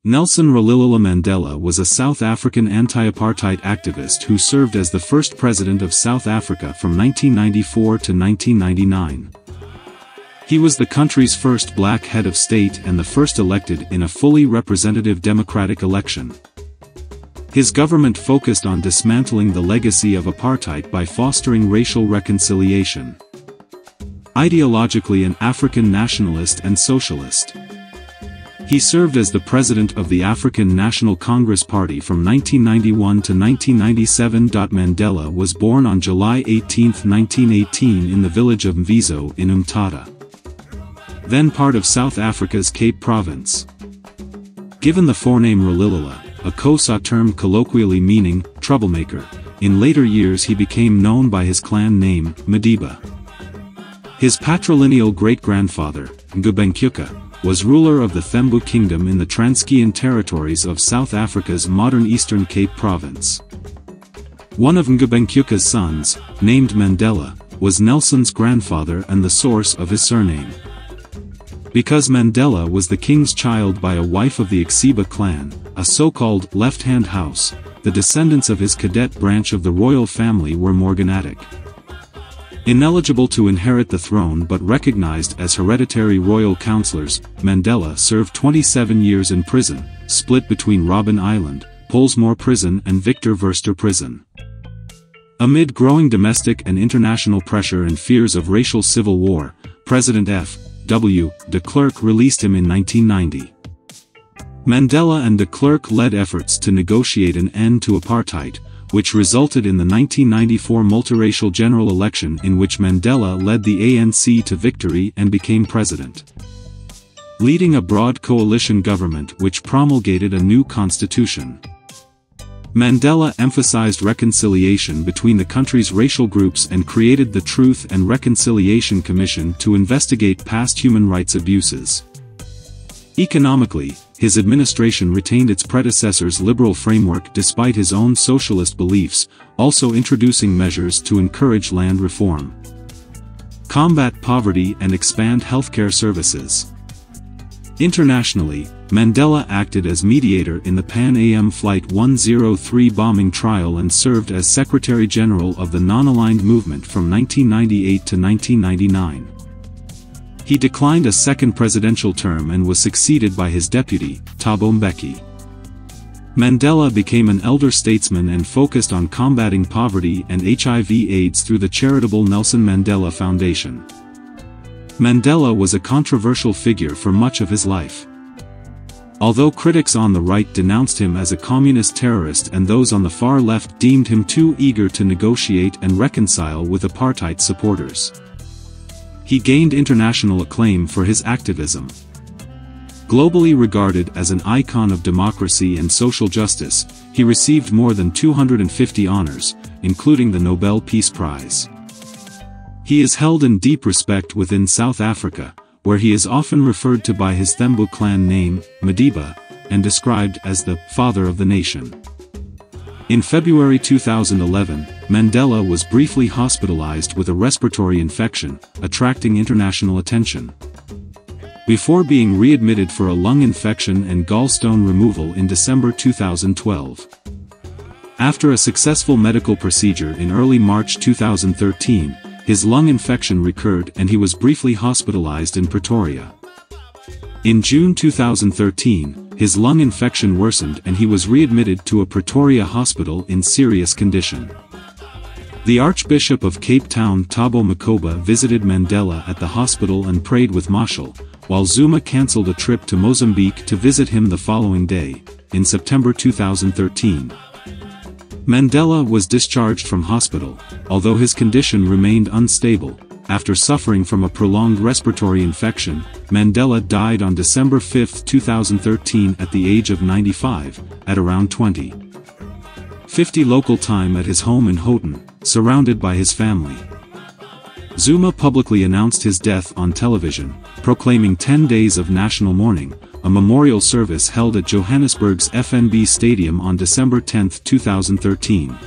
Nelson Rolihlahla Mandela was a South African anti-apartheid activist who served as the first president of South Africa from 1994 to 1999. He was the country's first black head of state and the first elected in a fully representative democratic election. His government focused on dismantling the legacy of apartheid by fostering racial reconciliation. Ideologically an African nationalist and socialist, he served as the president of the African National Congress Party from 1991 to 1997. Mandela was born on July 18, 1918 in the village of Mvizo in Umtata, then part of South Africa's Cape Province. Given the forename Rolihlahla, a Xhosa term colloquially meaning troublemaker, in later years he became known by his clan name, Madiba. His patrilineal great-grandfather, Ngubengcuka, was ruler of the Thembu Kingdom in the Transkeian territories of South Africa's modern Eastern Cape Province. One of Ngubengcuka's sons, named Mandela, was Nelson's grandfather and the source of his surname. Because Mandela was the king's child by a wife of the Xiba clan, a so-called left-hand house, the descendants of his cadet branch of the royal family were morganatic. Ineligible to inherit the throne but recognized as hereditary royal councillors, Mandela served 27 years in prison, split between Robben Island, Pollsmoor Prison and Victor Verster Prison. Amid growing domestic and international pressure and fears of racial civil war, President F.W. de Klerk released him in 1990. Mandela and de Klerk led efforts to negotiate an end to apartheid, which resulted in the 1994 multiracial general election in which Mandela led the ANC to victory and became president, leading a broad coalition government which promulgated a new constitution. Mandela emphasized reconciliation between the country's racial groups and created the Truth and Reconciliation Commission to investigate past human rights abuses. Economically, his administration retained its predecessor's liberal framework despite his own socialist beliefs, also introducing measures to encourage land reform, combat poverty and expand healthcare services. Internationally, Mandela acted as mediator in the Pan Am Flight 103 bombing trial and served as Secretary General of the Non-Aligned Movement from 1998 to 1999. He declined a second presidential term and was succeeded by his deputy, Thabo Mbeki. Mandela became an elder statesman and focused on combating poverty and HIV/AIDS through the charitable Nelson Mandela Foundation. Mandela was a controversial figure for much of his life. Although critics on the right denounced him as a communist terrorist and those on the far left deemed him too eager to negotiate and reconcile with apartheid supporters, he gained international acclaim for his activism. Globally regarded as an icon of democracy and social justice, he received more than 250 honors, including the Nobel Peace Prize. He is held in deep respect within South Africa, where he is often referred to by his Thembu clan name, Madiba, and described as the father of the nation. In February 2011, Mandela was briefly hospitalized with a respiratory infection, attracting international attention, before being readmitted for a lung infection and gallstone removal in December 2012. After a successful medical procedure in early March 2013, his lung infection recurred and he was briefly hospitalized in Pretoria. In June 2013, his lung infection worsened and he was readmitted to a Pretoria hospital in serious condition. The Archbishop of Cape Town Thabo Makgoba visited Mandela at the hospital and prayed with Mashal, while Zuma cancelled a trip to Mozambique to visit him the following day, in September 2013. Mandela was discharged from hospital, although his condition remained unstable. After suffering from a prolonged respiratory infection, Mandela died on December 5, 2013 at the age of 95, at around 20:50 local time at his home in Houghton, surrounded by his family. Zuma publicly announced his death on television, proclaiming 10 days of national mourning, a memorial service held at Johannesburg's FNB Stadium on December 10, 2013.